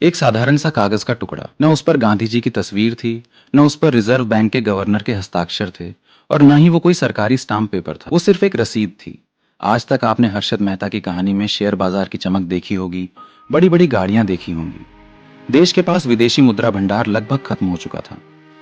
एक साधारण सा कागज का टुकड़ा। न उस पर गांधी जी की तस्वीर थी, न उस पर रिजर्व बैंक के गवर्नर के हस्ताक्षर थे, और न ही वो कोई सरकारी स्टाम्प पेपर था। वो सिर्फ एक रसीद थी। आज तक आपने हर्षद मेहता की कहानी में शेयर बाजार की चमक देखी होगी, बड़ी बड़ी गाड़ियां देखी होंगी। देश के पास विदेशी मुद्रा भंडार लगभग खत्म हो चुका था।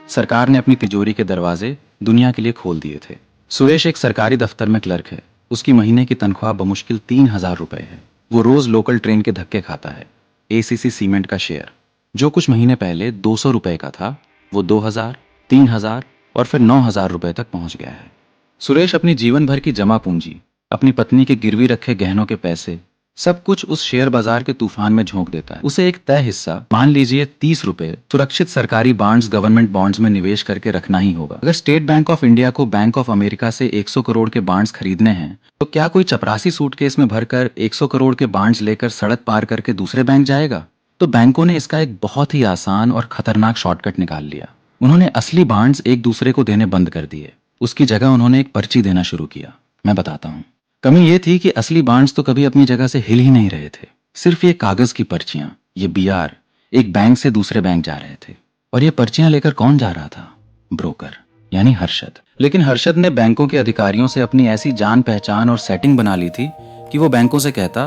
सरकार ने अपनी तिजोरी के दरवाजे दुनिया के लिए खोल दिए थे। सुरेश एक सरकारी दफ्तर में क्लर्क है। उसकी महीने की तनख्वाह बमुश्किल 3,000 रुपए है। वो रोज लोकल ट्रेन के धक्के खाता है। एसीसी सीमेंट का शेयर, जो कुछ महीने पहले 200 रुपए का था, वो 2,000, 3,000 और फिर 9,000 रुपए तक पहुंच गया है। सुरेश अपनी जीवन भर की जमा पूंजी, अपनी पत्नी के गिरवी रखे गहनों के पैसे, सब कुछ उस शेयर बाजार के तूफान में झोंक देता है। उसे एक तय हिस्सा, मान लीजिए 30 रुपए, सुरक्षित सरकारी बॉन्ड्स, गवर्नमेंट बॉन्ड्स में निवेश करके रखना ही होगा। अगर स्टेट बैंक ऑफ इंडिया को बैंक ऑफ अमेरिका से 100 करोड़ के बॉन्ड्स खरीदने हैं, तो क्या कोई चपरासी सूटकेस में भरकर 100 करोड़ के बॉन्ड्स लेकर सड़क पार करके दूसरे बैंक जाएगा? तो बैंकों ने इसका एक बहुत ही आसान और खतरनाक शॉर्टकट निकाल लिया। उन्होंने असली बॉन्ड्स एक दूसरे को देने बंद कर दिए। उसकी जगह उन्होंने एक पर्ची देना शुरू किया। मैं बताता हूँ। कमी ये थी कि असली बॉन्ड्स तो कभी अपनी जगह से हिल ही नहीं रहे थे। सिर्फ ये कागज की पर्चियां, ये बीआर, एक बैंक से दूसरे बैंक जा रहे थे। और ये पर्चियां लेकर कौन जा रहा था? ब्रोकर, यानी हर्षद। लेकिन हर्षद ने बैंकों के अधिकारियों से अपनी ऐसी जान पहचान और सेटिंग बना ली थी कि वो बैंकों से कहता,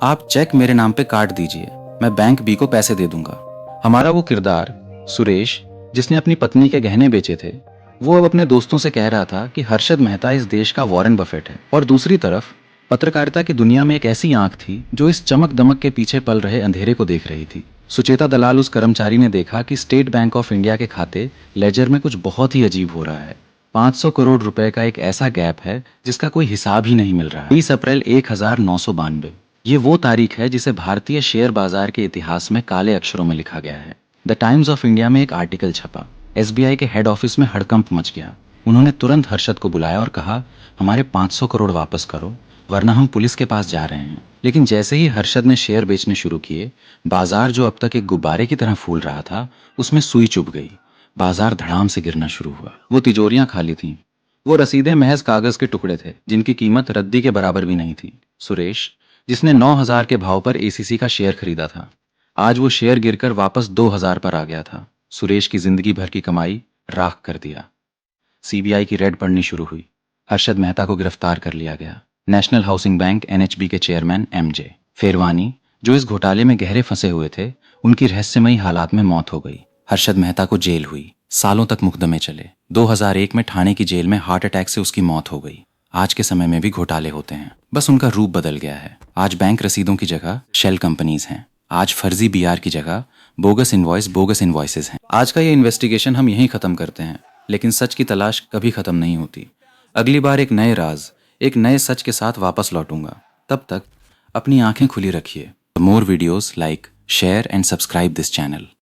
आप चेक मेरे नाम पे काट दीजिए, मैं बैंक बी को पैसे दे दूंगा। हमारा वो किरदार, सुरेश, जिसने अपनी पत्नी के गहने बेचे थे, वो अब अपने दोस्तों से कह रहा था कि हर्षद मेहता इस देश का वॉरेन बफेट है। और दूसरी तरफ पत्रकारिता की दुनिया में एक ऐसी आंख थी जो इस चमक दमक के पीछे पल रहे अंधेरे को देख रही थी। सुचेता दलाल उस कर्मचारी ने देखा कि स्टेट बैंक ऑफ इंडिया के खाते लेजर में कुछ बहुत ही अजीब हो रहा है। 500 करोड़ रुपए का एक ऐसा गैप है जिसका कोई हिसाब ही नहीं मिल रहा है। 20 अप्रैल 1992, ये वो तारीख है जिसे भारतीय शेयर बाजार के इतिहास में काले अक्षरों में लिखा गया है। द टाइम्स ऑफ इंडिया में एक आर्टिकल छपा। एसबीआई के हेड ऑफिस में हड़कंप मच गया। उन्होंने तुरंत हर्षद को बुलाया और कहा, हमारे 500 करोड़ वापस करो, वरना हम पुलिस के पास जा रहे हैं। लेकिन जैसे ही हर्षद ने शेयर बेचने शुरू किए, बाजार जो अब तक एक गुब्बारे की तरह फूल रहा था, उसमें सुई चुभ गई। बाजार धड़ाम से गिरना शुरू हुआ। वो तिजोरियां खाली थीं। वो रसीदें महज कागज के टुकड़े थे, जिनकी कीमत रद्दी के बराबर भी नहीं थी। सुरेश, जिसने 9,000 के भाव पर एसीसी का शेयर खरीदा था, आज वो शेयर गिरकर वापस 2,000 पर आ गया था। सुरेश की जिंदगी भर की कमाई राख कर दिया। सीबीआई की रेड पड़नी शुरू हुई। हर्षद मेहता को गिरफ्तार कर लिया गया। नेशनल हाउसिंग बैंक एनएचबी के चेयरमैन एमजे फेरवानी, जो इस घोटाले में गहरे फंसे हुए थे, उनकी रहस्यमयी हालात में मौत हो गई। हर्षद मेहता को जेल हुई। सालों तक मुकदमे चले। 2001 में ठाणे की जेल में हार्ट अटैक से उसकी मौत हो गई। आज के समय में भी घोटाले होते हैं, बस उनका रूप बदल गया है। आज बैंक रसीदों की जगह शेल कंपनीज हैं। आज फर्जी बीआर की जगह बोगस इनवॉइस, बोगस इनवॉइसेस हैं। आज का ये इन्वेस्टिगेशन हम यहीं खत्म करते हैं, लेकिन सच की तलाश कभी खत्म नहीं होती। अगली बार एक नए राज, एक नए सच के साथ वापस लौटूंगा। तब तक अपनी आंखें खुली रखिए। More videos, like, share and subscribe this channel.